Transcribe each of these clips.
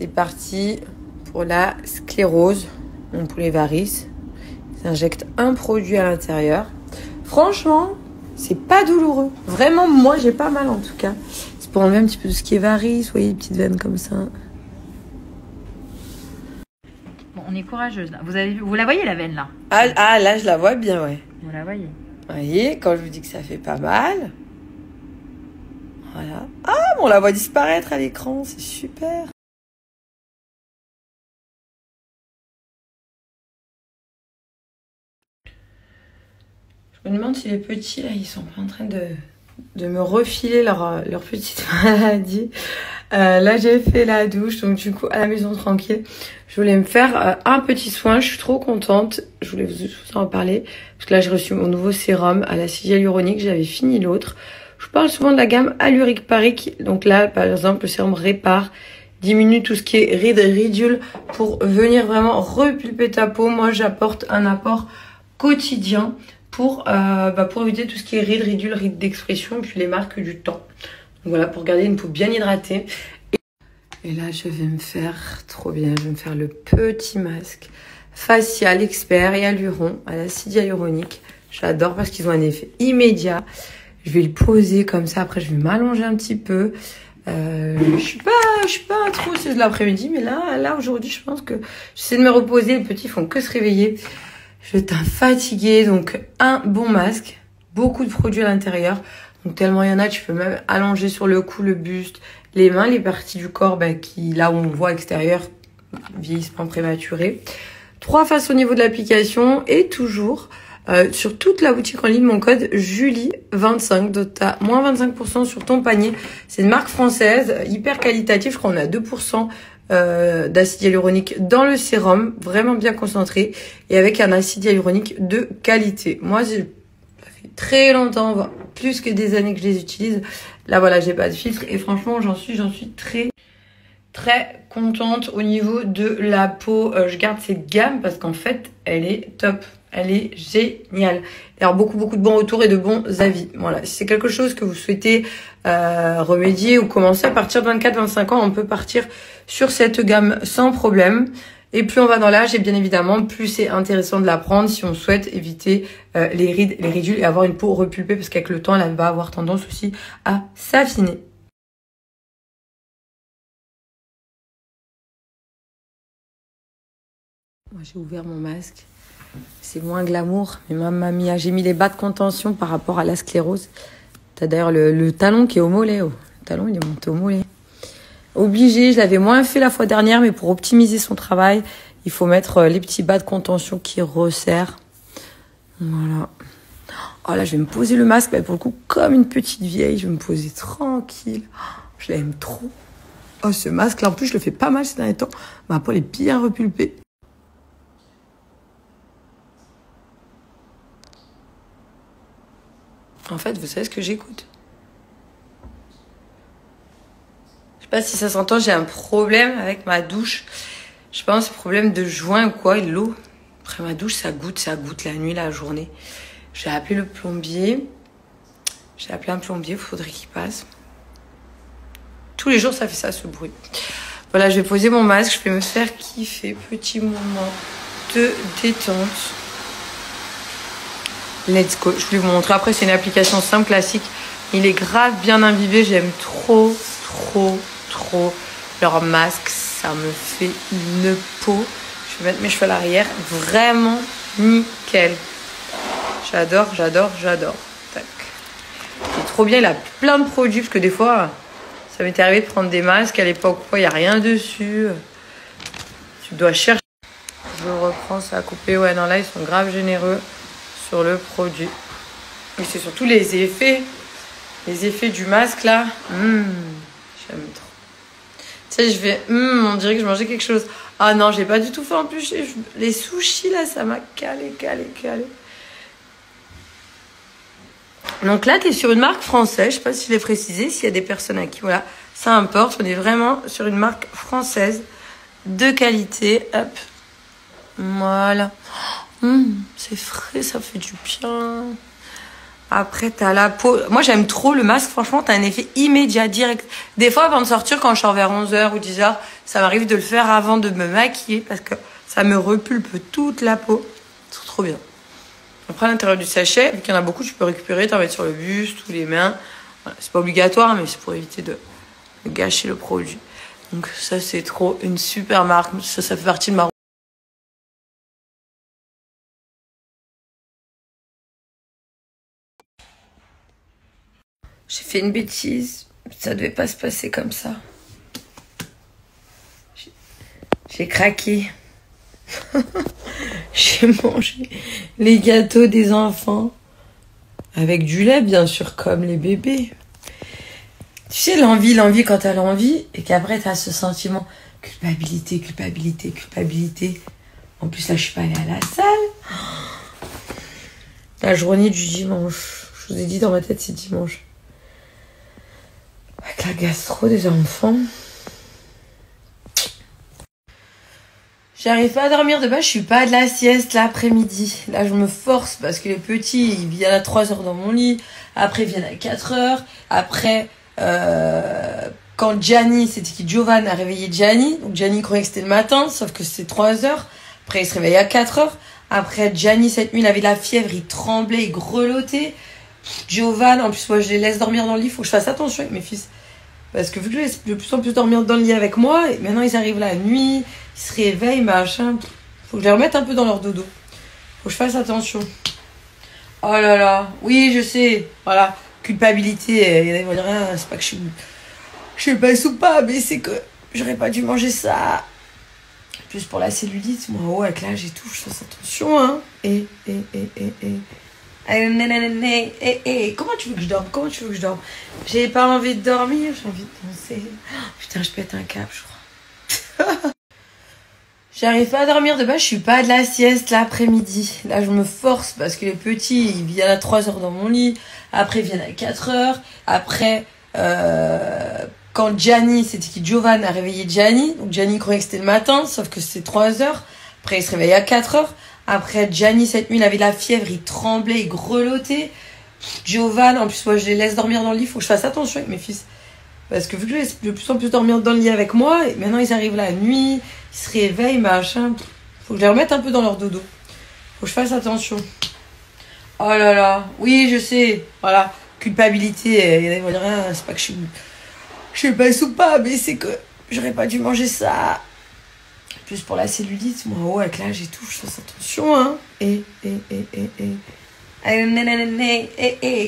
C'est parti pour la sclérose, donc pour les varices. Ils injectent un produit à l'intérieur. Franchement, c'est pas douloureux. Vraiment, moi, j'ai pas mal en tout cas. C'est pour enlever un petit peu tout ce qui est varices. Vous voyez, les petites veines comme ça. Bon, on est courageuse là. Vous la voyez la veine là? Ah, là, je la vois bien, ouais. Vous la voyez? Vous voyez, quand je vous dis que ça fait pas mal. Voilà. Ah, on la voit disparaître à l'écran. C'est super. Je me demande si les petits, là, ils sont pas en train de me refiler leur petite maladie. Là, j'ai fait la douche, donc du coup, à la maison tranquille. Je voulais me faire un petit soin. Je suis trop contente. Je voulais vous en parler. Parce que là, j'ai reçu mon nouveau sérum à l'acide hyaluronique. J'avais fini l'autre. Je parle souvent de la gamme Alluric Paric. Donc là, par exemple, le sérum répare, diminue tout ce qui est rides et ridules pour venir vraiment repulper ta peau. Moi, j'apporte un apport quotidien pour éviter tout ce qui est rides, ridules, rides d'expression et puis les marques du temps. Donc voilà, pour garder une peau bien hydratée. Et là, je vais me faire, trop bien, je vais me faire le petit masque facial expert hyaluron à l'acide hyaluronique. J'adore parce qu'ils ont un effet immédiat. Je vais le poser comme ça, après je vais m'allonger un petit peu. Je suis pas trop, c'est de l'après-midi, mais là aujourd'hui, je pense que j'essaie de me reposer. Les petits font que se réveiller. Je vais être fatiguée, donc un bon masque, beaucoup de produits à l'intérieur. Donc tellement il y en a, tu peux même allonger sur le cou, le buste, les mains, les parties du corps qui, là où on voit extérieur, vieillissement prématuré. 3 faces au niveau de l'application et toujours sur toute la boutique en ligne, mon code Julie25. Donc t'as moins 25% sur ton panier. C'est une marque française, hyper qualitative. Je crois qu'on a 2% d'acide hyaluronique dans le sérum, vraiment bien concentré et avec un acide hyaluronique de qualité. Moi, ça fait très longtemps, plus que des années que je les utilise. Là, voilà, j'ai pas de filtre et franchement, j'en suis très contente au niveau de la peau. Je garde cette gamme parce qu'en fait, elle est top. Elle est géniale. Alors, beaucoup de bons retours et de bons avis. Voilà, si c'est quelque chose que vous souhaitez remédier ou commencer à partir de 24-25 ans, on peut partir sur cette gamme sans problème. Et plus on va dans l'âge, et bien évidemment, plus c'est intéressant de la prendre si on souhaite éviter les rides, les ridules et avoir une peau repulpée parce qu'avec le temps, elle va avoir tendance aussi à s'affiner. Moi, j'ai ouvert mon masque. C'est moins glamour, mais mamma mia, j'ai mis les bas de contention par rapport à la sclérose. T'as d'ailleurs le talon qui est au mollet. Oh. Le talon, il est monté au mollet. Obligé, je l'avais moins fait la fois dernière, mais pour optimiser son travail, il faut mettre les petits bas de contention qui resserrent. Voilà. Oh là, je vais me poser le masque, pour le coup, comme une petite vieille. Je vais me poser tranquille. Je l'aime trop. Oh, ce masque-là, en plus, je le fais pas mal ces derniers temps. Ma peau est bien repulpée. En fait, vous savez ce que j'écoute? Je sais pas si ça s'entend, j'ai un problème avec ma douche. Je pense problème de joint ou quoi, l'eau. Après ma douche, ça goûte la nuit, la journée. J'ai appelé le plombier. J'ai appelé un plombier, il faudrait qu'il passe. Tous les jours, ça fait ça, ce bruit. Voilà, je vais poser mon masque, je vais me faire kiffer. Petit moment de détente. Let's go. Je voulais vous montrer. Après, c'est une application simple, classique. Il est grave bien imbibé. J'aime trop leur masque. Ça me fait une peau. Je vais mettre mes cheveux à l'arrière. Vraiment nickel. J'adore. Tac. C'est trop bien. Il a plein de produits. Parce que des fois, ça m'était arrivé de prendre des masques à l'époque. Il n'y a rien dessus. Tu dois chercher. Je reprends ça à couper. Ouais, non, là, ils sont grave généreux sur le produit. Et c'est surtout les effets du masque là. J'aime trop. Tu sais, je vais, on dirait que je mangeais quelque chose. Ah non, j'ai pas du tout fait en plus. Les sushis là, ça m'a calé. Donc là, t'es sur une marque française. Je sais pas si je l'ai précisé, s'il y a des personnes à qui, voilà, ça importe. On est vraiment sur une marque française de qualité. Hop. Voilà. C'est frais, ça fait du bien. Après, t'as la peau. Moi, j'aime trop le masque. Franchement, t'as un effet immédiat, direct. Des fois, avant de sortir, quand je sors vers 11h ou 10h, ça m'arrive de le faire avant de me maquiller parce que ça me repulpe toute la peau. C'est trop bien. Après, à l'intérieur du sachet, vu qu'il y en a beaucoup, tu peux récupérer, t'en mettre sur le buste ou les mains. Voilà, c'est pas obligatoire, mais c'est pour éviter de gâcher le produit. Donc ça, c'est trop une super marque. Ça fait partie de ma... J'ai fait une bêtise. Ça devait pas se passer comme ça. J'ai craqué. J'ai mangé les gâteaux des enfants. Avec du lait, bien sûr, comme les bébés. Tu sais, l'envie quand t'as l'envie, et qu'après t'as ce sentiment culpabilité. En plus, là, je suis pas allée à la salle. La journée du dimanche. Je vous ai dit, dans ma tête, c'est dimanche. Avec la gastro des enfants. J'arrive pas à dormir de base, je suis pas de la sieste l'après-midi. Là, je me force parce que les petits, ils viennent à 3h dans mon lit. Après, ils viennent à 4h. Après, quand Gianni, c'était qui Giovanni a réveillé Gianni. Donc, Gianni croyait que c'était le matin, sauf que c'était 3h. Après, il se réveillait à 4h. Après, Gianni, cette nuit, il avait la fièvre, il tremblait, il grelottait. Giovanni, en plus, moi, je les laisse dormir dans le lit. Faut que je fasse attention avec mes fils. Parce que vu que je laisse de plus en plus dormir dans le lit avec moi, et maintenant ils arrivent la nuit, ils se réveillent, machin. Faut que je les remette un peu dans leur dodo. Faut que je fasse attention. Oh là là, oui, je sais. Voilà, culpabilité. Il y en a qui vont dire, ah, c'est pas que je suis pas soupa, mais c'est que j'aurais pas dû manger ça. Plus pour la cellulite, moi, ouais, avec l'âge et tout, je fasse attention, hein. Comment tu veux que je dorme? J'ai pas envie de dormir, j'ai envie de penser. Oh, putain, je pète un câble, je crois. J'arrive pas à dormir de base, je suis pas de la sieste l'après-midi. Là, je me force parce que les petits, ils viennent à 3h dans mon lit. Après, ils viennent à 4h. Après, quand Gianni, c'était qui Giovanni a réveillé Gianni. Donc, Gianni croyait que c'était le matin, sauf que c'était 3h. Après, il se réveillait à 4h. Après, Gianni, cette nuit, il avait la fièvre, il tremblait, il grelottait. Giovanni, en plus, moi, je les laisse dormir dans le lit. Faut que je fasse attention avec mes fils. Parce que vu que je les laisse de plus en plus dormir dans le lit avec moi, et maintenant, ils arrivent la nuit, ils se réveillent, machin. Faut que je les remette un peu dans leur dodo. Faut que je fasse attention. Oh là là, oui, je sais. Voilà, culpabilité. Il y en a qui vont dire, ah, c'est pas que je suis pas soupa, mais c'est que j'aurais pas dû manger ça. Plus pour la cellulite, moi, ouais, avec l'âge et tout, je fasse attention, hein.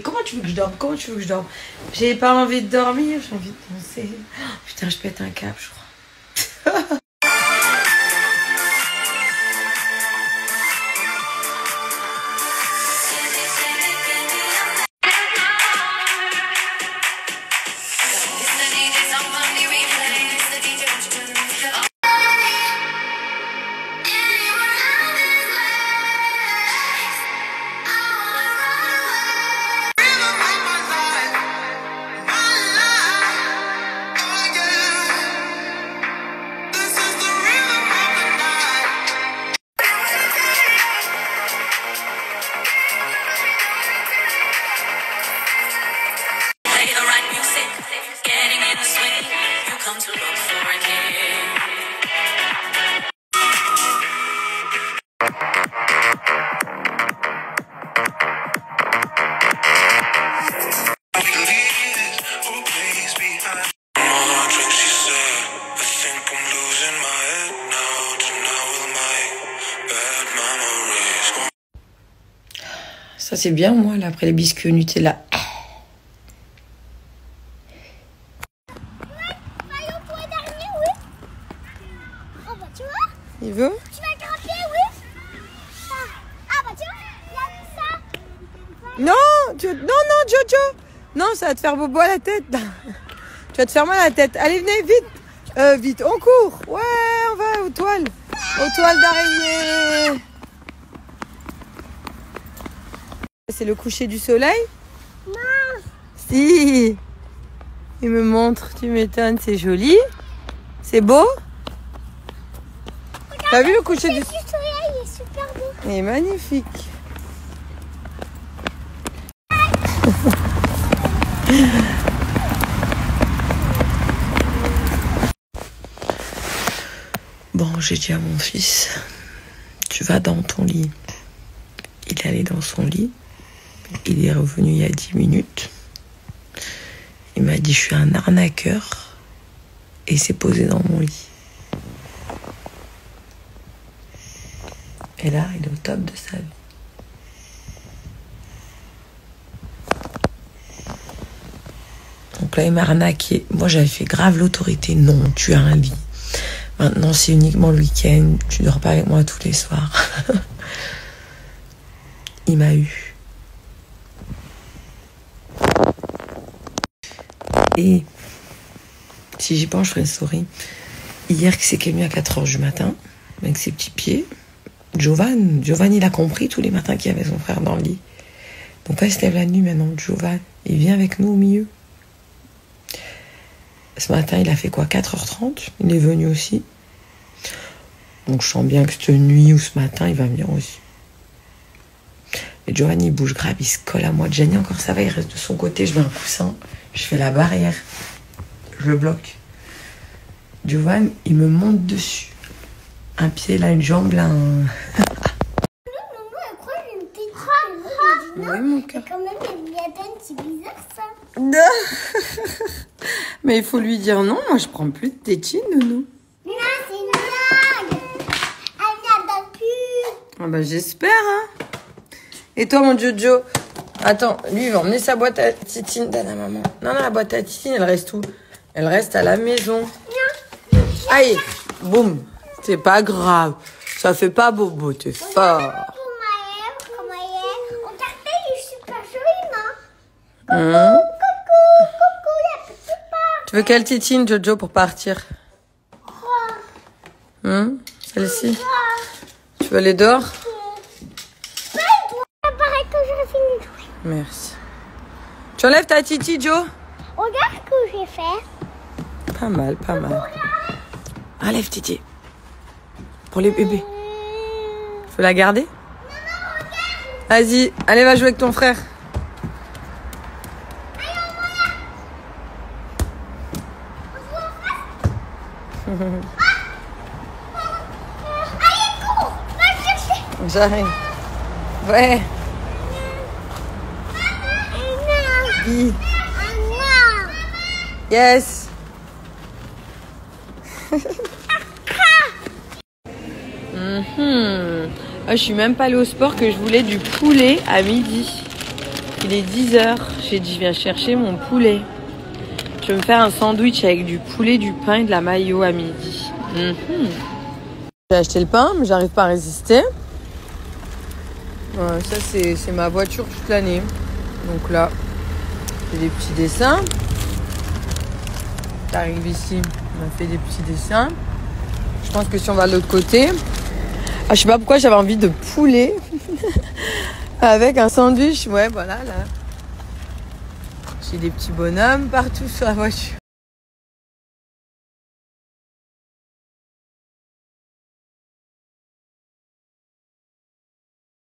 Comment tu veux que je dorme? J'ai pas envie de dormir, j'ai envie de penser. Oh, putain, je pète un câble, je crois. Ça, c'est bien, moi, là, après les biscuits au Nutella. Il veut? Tu vas grimper, oui. Ah bah tu vois, il y a ça. Non, Jojo. Non, ça va te faire bobo à la tête. Tu vas te faire mal à la tête. Allez, venez, vite. Vite, on court. Ouais, on va aux toiles. Aux toiles d'araignée. C'est le coucher du soleil? Non. Si. Il me montre, tu m'étonnes, c'est joli. C'est beau. T'as vu le coucher du soleil? Il est super beau. Il est magnifique. Bon, j'ai dit à mon fils, tu vas dans ton lit. Il est allé dans son lit. Il est revenu il y a 10 minutes. Il m'a dit, je suis un arnaqueur. Et il s'est posé dans mon lit. Et là, il est au top de sa vie. Donc là, il m'a arnaqué. Moi, j'avais fait grave l'autorité. Non, tu as un lit. Maintenant, c'est uniquement le week-end. Tu dors pas avec moi tous les soirs. Il m'a eu. Et si j'y pense, je ferai une story. Hier, qui c'est qui est venu à 4h du matin, avec ses petits pieds. Giovanni, il a compris tous les matins qu'il y avait son frère dans le lit. Donc quand il se lève la nuit maintenant, Giovanni, il vient avec nous au milieu. Ce matin, il a fait quoi, 4h30? Il est venu aussi. Donc je sens bien que cette nuit ou ce matin, il va venir aussi. Et Giovanni, il bouge grave, il se colle à moi. Jenny, encore ça va, il reste de son côté. Je mets un coussin, je fais la barrière. Je le bloque. Giovanni, il me monte dessus. Un pied là, une jambe là. Oui, mon cœur. Quand même, il y a peine, c'est bizarre ça. Mais il faut lui dire non, moi je prends plus de tétine, nounou. Non, c'est une blague. Elle n'a plus. Ah bah j'espère, hein. Et toi, mon Jojo? Attends, lui, il va emmener sa boîte à tétine. Donne à maman. Non, la boîte à tétine, elle reste où? Elle reste à la maison. Non. Aïe, boum. C'est pas grave. Ça fait pas bobo, t'es fort. Tu veux quelle tétine, Jojo, pour partir? Celle-ci? Tu veux les dehors? Merci. Tu enlèves ta titi, Joe? Regarde ce que j'ai fait. Pas mal, pas mal. Enlève, titi. Pour les bébés. Tu veux la garder? Vas-y, allez, va jouer avec ton frère. J'arrive. Ouais. Oui. Yes. Je suis même pas allée au sport que je voulais du poulet à midi. Il est 10h. J'ai dit, viens chercher mon poulet. Je vais me faire un sandwich avec du poulet, du pain et de la mayo à midi. J'ai acheté le pain, mais j'arrive pas à résister. Ouais, ça, c'est ma voiture toute l'année. Donc là, j'ai des petits dessins. T'arrives ici, on a fait des petits dessins. Je pense que si on va de l'autre côté... Ah, je sais pas pourquoi j'avais envie de poulet avec un sandwich. Ouais, voilà, là. J'ai des petits bonhommes partout sur la voiture.